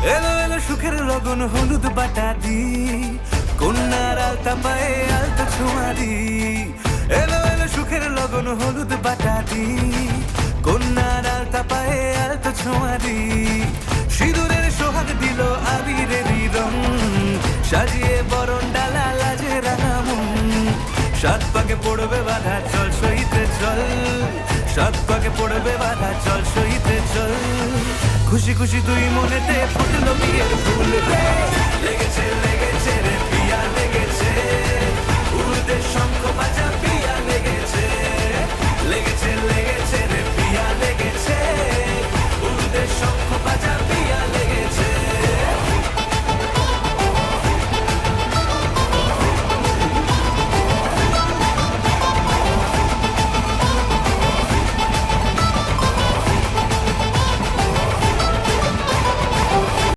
এলো এলো সুখের লগন হলুদ বাটা দি, কন্যার আলতা পায়ে আলতা ছোঁয়া দি। এলো এলো সুখের লগন হলুদ বাটা দি, কন্যার আলতা পায়ে আলতা ছোঁয়া দি। সিঁদুরের সোহাগ দিল আবিরেরই রং, সাজিয়ে বরণ ডালা লাজে রাঙা মন। সাত পাকে পড়বে বাধা চল সইতে চল, সাত পাকে পড়বে বাধা চল সইতে চল। খুশি খুশি দুই মনেতে ফুটলো বিয়ের ফুল রে, লেগেছে লেগেছে রে